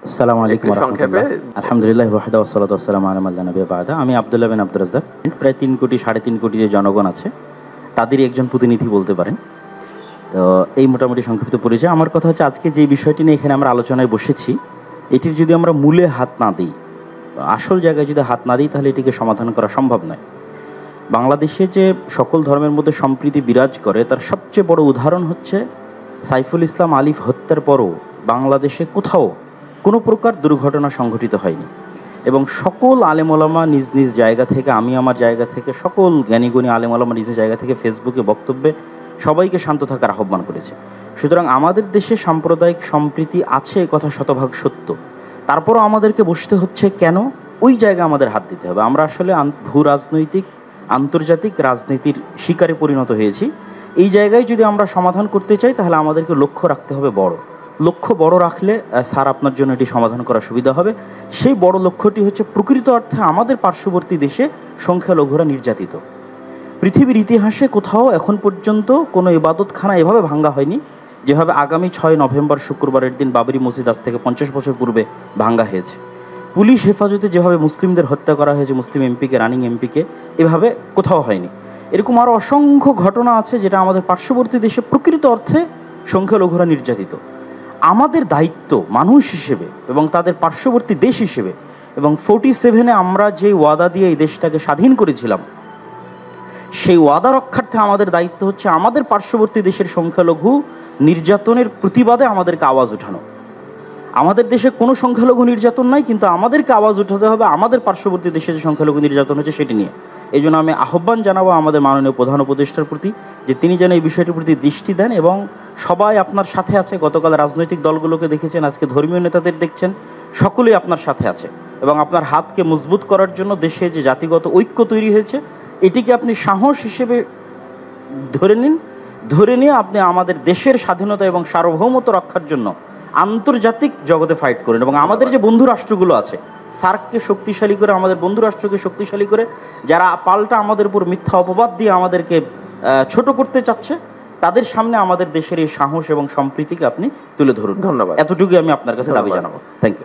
আসসালামু আলাইকুম ওয়া রাহমাতুল্লাহ। আলহামদুলিল্লাহ ওয়াহদা ওয়াসসালাতু ওয়াসসালামু আলা মান লা নাবিয়্যা বা'দা। আমি আব্দুল্লাহ বিন আব্দুর রাজ্জাক। প্রায় ৩ কোটি ৩.৫ কোটি যে জনগণ আছে তাদেরই একজন প্রতিনিধি বলতে পারেন। তো এই মোটামুটি সংক্ষিপ্ত পরিচয়। আমার কথা হচ্ছে আজকে যে বিষয়টি নিয়ে এখানে আমরা আলোচনায় বসেছি, এটির যদি আমরা মূলে হাত না দিই, আসল জায়গায় যদি হাত না দিই, তাহলে এটিকে সমাধান করা সম্ভব নয়। বাংলাদেশে যে সকল ধর্মের মধ্যে সম্প্রীতি বিরাজ করে তার সবচেয়ে বড় উদাহরণ হচ্ছে সাইফুল ইসলাম আলিফ হত্যার পরও বাংলাদেশে কোথাও কোনো প্রকার দুর্ঘটনা সংঘটিত হয়নি এবং সকল আলেম ওলামা নিজ নিজ জায়গা থেকে, আমি আমার জায়গা থেকে, সকল জ্ঞানীগুণী আলেম ওলামা নিজ জায়গা থেকে ফেসবুকে বক্তব্যে সবাইকে শান্ত থাকার আহ্বান করেছে। সুতরাং আমাদের দেশে সাম্প্রদায়িক সম্প্রীতি আছে, এ কথা শতভাগ সত্য। তারপরও আমাদেরকে বসতে হচ্ছে কেন? ওই জায়গায় আমাদের হাত দিতে হবে। আমরা আসলে ভূ রাজনৈতিক আন্তর্জাতিক রাজনীতির শিকারে পরিণত হয়েছি। এই জায়গায় যদি আমরা সমাধান করতে চাই, তাহলে আমাদেরকে লক্ষ্য রাখতে হবে বড়। লক্ষ্য বড় রাখলে স্যার আপনার জন্য এটি সমাধান করা সুবিধা হবে। সেই বড় লক্ষ্যটি হচ্ছে প্রকৃত অর্থে আমাদের পার্শ্ববর্তী দেশে সংখ্যালঘুরা নির্যাতিত। পৃথিবীর ইতিহাসে কোথাও এখন পর্যন্ত কোনো ইবাদতখানা এভাবে ভাঙ্গা হয়নি যেভাবে আগামী ৬ নভেম্বর শুক্রবারের দিন বাবরি মসজিদ আজ থেকে ৫০ বছর পূর্বে ভাঙ্গা হয়েছে। পুলিশ হেফাজতে যেভাবে মুসলিমদের হত্যা করা হয়েছে, মুসলিম এমপিকে, রানিং এমপিকে, এভাবে কোথাও হয়নি। এরকম আরও অসংখ্য ঘটনা আছে যেটা আমাদের পার্শ্ববর্তী দেশে প্রকৃত অর্থে সংখ্যালঘুরা নির্যাতিত। আমাদের দায়িত্ব মানুষ হিসেবে এবং তাদের পার্শ্ববর্তী দেশ হিসেবে, এবং 47-এ আমরা যে ওয়াদা দিয়ে এই দেশটাকে স্বাধীন করেছিলাম, সেই ওয়াদা রক্ষার্থে আমাদের দায়িত্ব হচ্ছে আমাদের পার্শ্ববর্তী দেশের সংখ্যালঘু নির্যাতনের প্রতিবাদে আমাদেরকে আওয়াজ উঠানো। আমাদের দেশে কোনো সংখ্যালঘু নির্যাতন নাই, কিন্তু আমাদেরকে আওয়াজ উঠাতে হবে আমাদের পার্শ্ববর্তী দেশে যে সংখ্যালঘু নির্যাতন হচ্ছে সেটি নিয়ে। এই জন্য আমি আহ্বান জানাবো আমাদের মাননীয় প্রধান উপদেষ্টার প্রতি যে তিনি যেন এই বিষয়টির প্রতি দৃষ্টি দেন এবং সবাই আপনার সাথে আছে। গতকাল রাজনৈতিক দলগুলোকে দেখেছেন, আজকে ধর্মীয় নেতাদের দেখছেন, সকলেই আপনার সাথে আছে এবং আপনার হাতকে মজবুত করার জন্য দেশে যে জাতিগত ঐক্য তৈরি হয়েছে এটিকে আপনি সাহস হিসেবে ধরে নিয়ে আপনি আমাদের দেশের স্বাধীনতা এবং সার্বভৌমত্ব রক্ষার জন্য আন্তর্জাতিক জগতে ফাইট করেন। এবং আমাদের যে বন্ধু রাষ্ট্রগুলো আছে, সার্ককে শক্তিশালী করে, আমাদের বন্ধু রাষ্ট্রকে শক্তিশালী করে, যারা পাল্টা আমাদের উপর মিথ্যা অপবাদ দিয়ে আমাদেরকে ছোট করতে চাচ্ছে, তাদের সামনে আমাদের দেশের এই সাহস এবং সম্প্রীতিকে আপনি তুলে ধরুন। ধন্যবাদ। এতটুকুই আমি আপনার কাছে দাবি জানাবো। Thank you.